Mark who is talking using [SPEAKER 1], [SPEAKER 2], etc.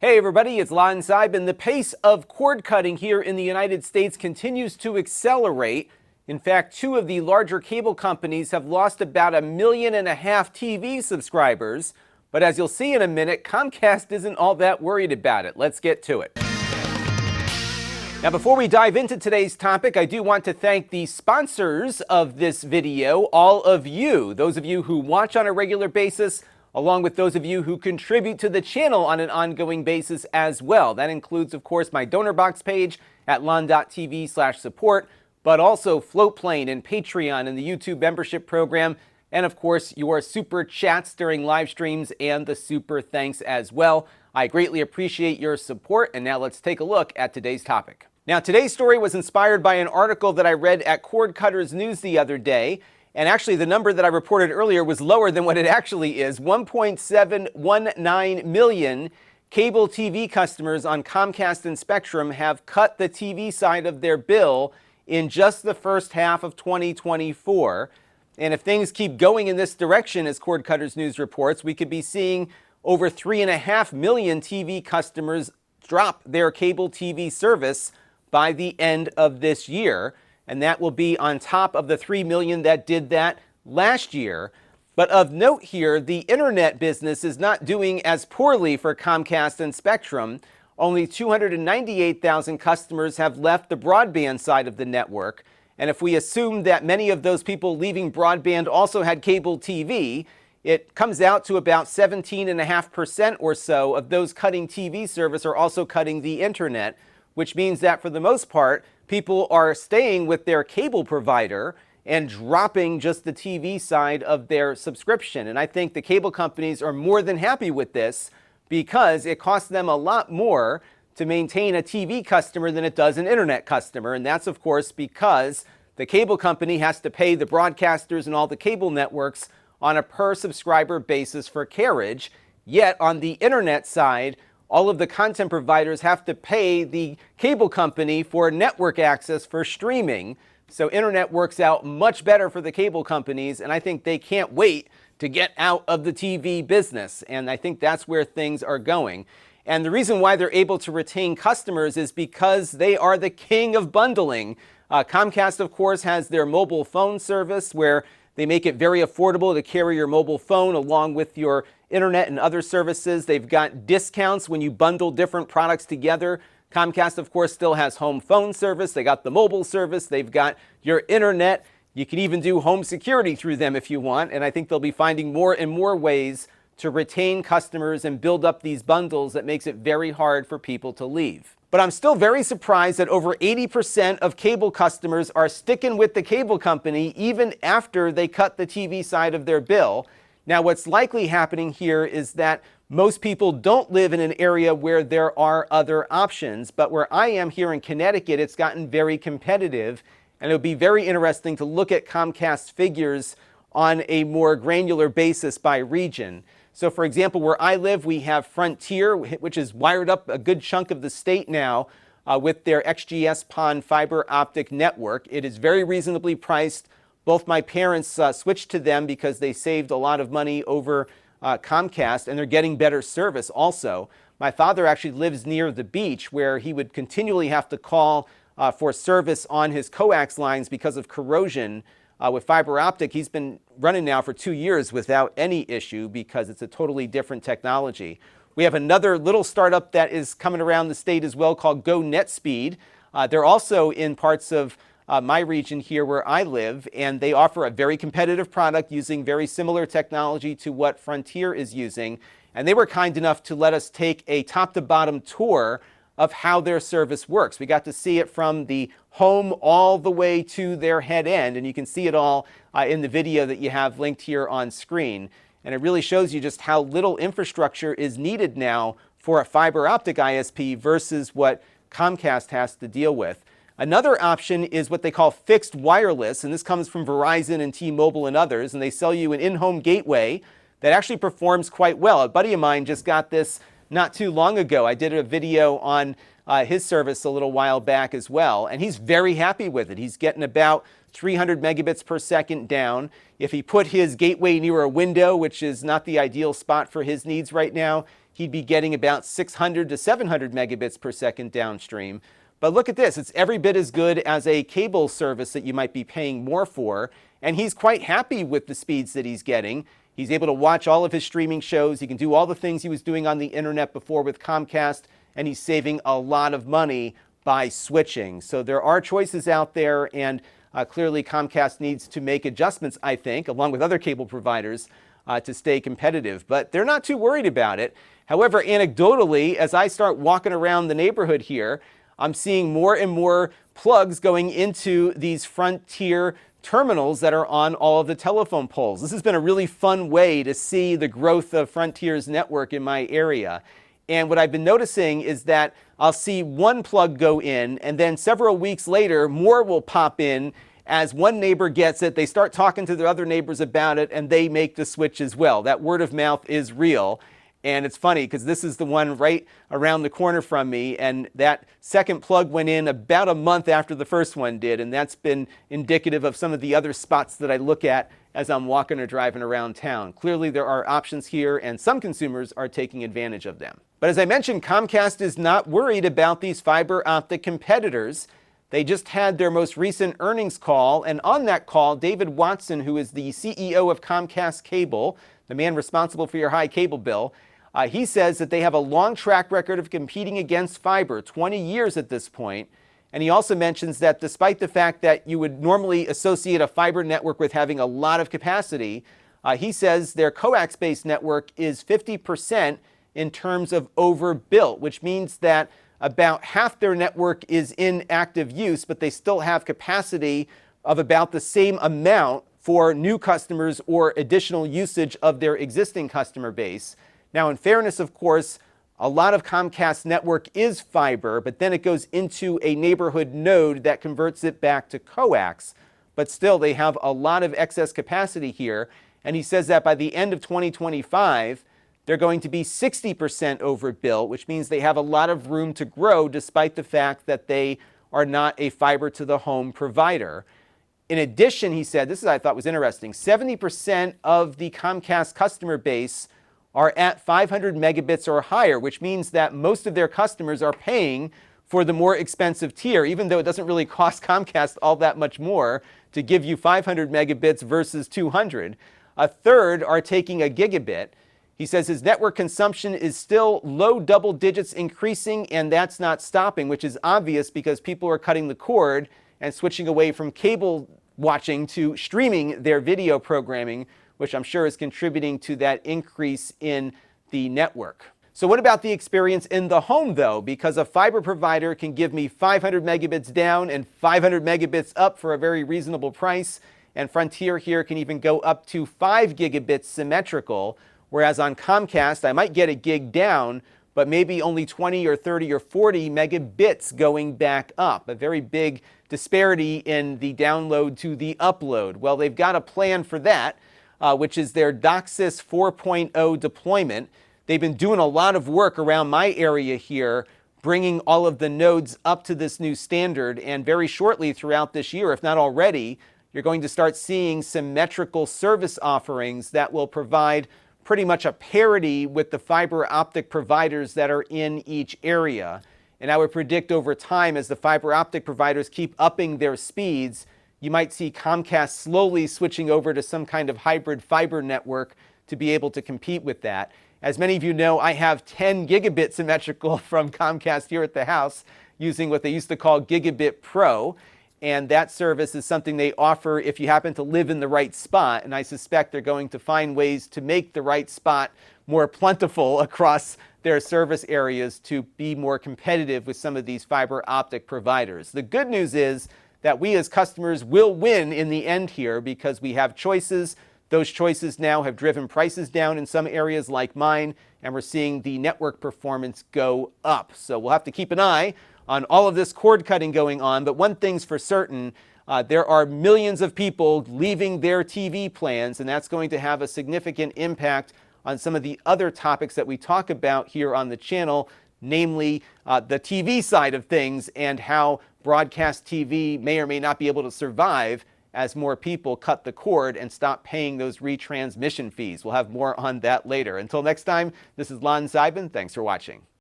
[SPEAKER 1] Hey everybody, it's Lon.TV, and the pace of cord cutting here in the United States continues to accelerate. In fact, two of the larger cable companies have lost about 1.5 million TV subscribers. But as you'll see in a minute, Comcast isn't all that worried about it. Let's get to it. Now, before we dive into today's topic, I do want to thank the sponsors of this video, all of you, those of you who watch on a regular basis, along with those of you who contribute to the channel on an ongoing basis as well. That includes, of course, my donor box page at Lon.TV/support, but also Floatplane and Patreon and the YouTube membership program, and of course, your super chats during live streams and the super thanks as well. I greatly appreciate your support, and now let's take a look at today's topic. Now, today's story was inspired by an article that I read at Cord Cutters News the other day. And actually, the number that I reported earlier was lower than what it actually is. 1.719 million cable TV customers on Comcast and Spectrum have cut the TV side of their bill in just the first half of 2024. And if things keep going in this direction, as Cord Cutters News reports, we could be seeing over 3.5 million TV customers drop their cable TV service by the end of this year. And that will be on top of the 3 million that did that last year. But of note here, the internet business is not doing as poorly for Comcast and Spectrum. Only 298,000 customers have left the broadband side of the network. And if we assume that many of those people leaving broadband also had cable TV, it comes out to about 17.5% or so of those cutting TV service are also cutting the internet, which means that for the most part, people are staying with their cable provider and dropping just the TV side of their subscription. And I think the cable companies are more than happy with this because it costs them a lot more to maintain a TV customer than it does an internet customer. And that's, of course, because the cable company has to pay the broadcasters and all the cable networks on a per subscriber basis for carriage. Yet on the internet side, all of the content providers have to pay the cable company for network access for streaming. So internet works out much better for the cable companies, and I think they can't wait to get out of the TV business. And I think that's where things are going. And the reason why they're able to retain customers is because they are the king of bundling. Comcast, of course, has their mobile phone service where they make it very affordable to carry your mobile phone along with your internet and other services. They've got discounts when you bundle different products together. Comcast, of course, still has home phone service. They got the mobile service. They've got your internet. You can even do home security through them if you want. And I think they'll be finding more and more ways to retain customers and build up these bundles that makes it very hard for people to leave. But I'm still very surprised that over 80% of cable customers are sticking with the cable company even after they cut the TV side of their bill. Now, what's likely happening here is that most people don't live in an area where there are other options. But where I am here in Connecticut, it's gotten very competitive. And it would be very interesting to look at Comcast figures on a more granular basis by region. So, for example, where I live, we have Frontier, which is wired up a good chunk of the state now with their XGS-PON fiber optic network. It is very reasonably priced. Both my parents switched to them because they saved a lot of money over Comcast, and they're getting better service also. My father actually lives near the beach where he would continually have to call for service on his coax lines because of corrosion. With fiber optic, he's been running now for 2 years without any issue because it's a totally different technology. We have another little startup that is coming around the state as well called Go NetSpeed. They're also in parts of my region here where I live, and they offer a very competitive product using very similar technology to what Frontier is using. And they were kind enough to let us take a top-to-bottom tour of how their service works. We got to see it from the home all the way to their head end, and you can see it all in the video that you have linked here on screen. And it really shows you just how little infrastructure is needed now for a fiber optic ISP versus what Comcast has to deal with. Another option is what they call fixed wireless, and this comes from Verizon and T-Mobile and others, and they sell you an in-home gateway that actually performs quite well. A buddy of mine just got this not too long ago. I did a video on his service a little while back as well, and he's very happy with it. He's getting about 300 megabits per second down. If he put his gateway near a window, which is not the ideal spot for his needs right now, he'd be getting about 600 to 700 megabits per second downstream. But look at this, it's every bit as good as a cable service that you might be paying more for, and he's quite happy with the speeds that he's getting. He's able to watch all of his streaming shows, he can do all the things he was doing on the internet before with Comcast, and he's saving a lot of money by switching. So there are choices out there, and clearly Comcast needs to make adjustments, I think, along with other cable providers, to stay competitive. But they're not too worried about it. However, anecdotally, as I start walking around the neighborhood here, I'm seeing more and more plugs going into these Frontier terminals that are on all of the telephone poles. This has been a really fun way to see the growth of Frontier's network in my area. And what I've been noticing is that I'll see one plug go in, and then several weeks later, more will pop in. As one neighbor gets it, they start talking to their other neighbors about it, and they make the switch as well. That word of mouth is real. And it's funny because this is the one right around the corner from me, and that second plug went in about a month after the first one did, and that's been indicative of some of the other spots that I look at as I'm walking or driving around town. Clearly there are options here, and some consumers are taking advantage of them. But as I mentioned, Comcast is not worried about these fiber optic competitors. They just had their most recent earnings call, and on that call, David Watson, who is the CEO of Comcast Cable, the man responsible for your high cable bill, he says that they have a long track record of competing against fiber, 20 years at this point. And he also mentions that despite the fact that you would normally associate a fiber network with having a lot of capacity, he says their coax-based network is 50% in terms of overbuilt, which means that about half their network is in active use, but they still have capacity of about the same amount for new customers or additional usage of their existing customer base. Now, in fairness, of course, a lot of Comcast network is fiber, but then it goes into a neighborhood node that converts it back to coax. But still, they have a lot of excess capacity here. And he says that by the end of 2025, they're going to be 60% overbuilt, which means they have a lot of room to grow despite the fact that they are not a fiber to the home provider. In addition, he said, this is I thought was interesting, 70% of the Comcast customer base are at 500 megabits or higher, which means that most of their customers are paying for the more expensive tier, even though it doesn't really cost Comcast all that much more to give you 500 megabits versus 200. A third are taking a gigabit. He says his network consumption is still low double digits increasing, and that's not stopping, which is obvious because people are cutting the cord and switching away from cable watching to streaming their video programming, which I'm sure is contributing to that increase in the network. So what about the experience in the home, though? Because a fiber provider can give me 500 megabits down and 500 megabits up for a very reasonable price, and Frontier here can even go up to 5 gigabits symmetrical, whereas on Comcast, I might get a gig down, but maybe only 20 or 30 or 40 megabits going back up. A very big disparity in the download to the upload. Well, they've got a plan for that, which is their DOCSIS 4.0 deployment. They've been doing a lot of work around my area here, bringing all of the nodes up to this new standard, and very shortly throughout this year, if not already, you're going to start seeing symmetrical service offerings that will provide pretty much a parity with the fiber optic providers that are in each area. And I would predict over time, as the fiber optic providers keep upping their speeds, you might see Comcast slowly switching over to some kind of hybrid fiber network to be able to compete with that. As many of you know, I have 10 gigabit symmetrical from Comcast here at the house using what they used to call Gigabit Pro. And that service is something they offer if you happen to live in the right spot. And I suspect they're going to find ways to make the right spot more plentiful across their service areas to be more competitive with some of these fiber optic providers. The good news is that we as customers will win in the end here because we have choices. Those choices now have driven prices down in some areas like mine, and we're seeing the network performance go up. So we'll have to keep an eye on all of this cord cutting going on, but one thing's for certain, there are millions of people leaving their TV plans, and that's going to have a significant impact on some of the other topics that we talk about here on the channel, namely the TV side of things and how broadcast TV may or may not be able to survive as more people cut the cord and stop paying those retransmission fees. We'll have more on that later. Until next time, this is Lon.TV. Thanks for watching.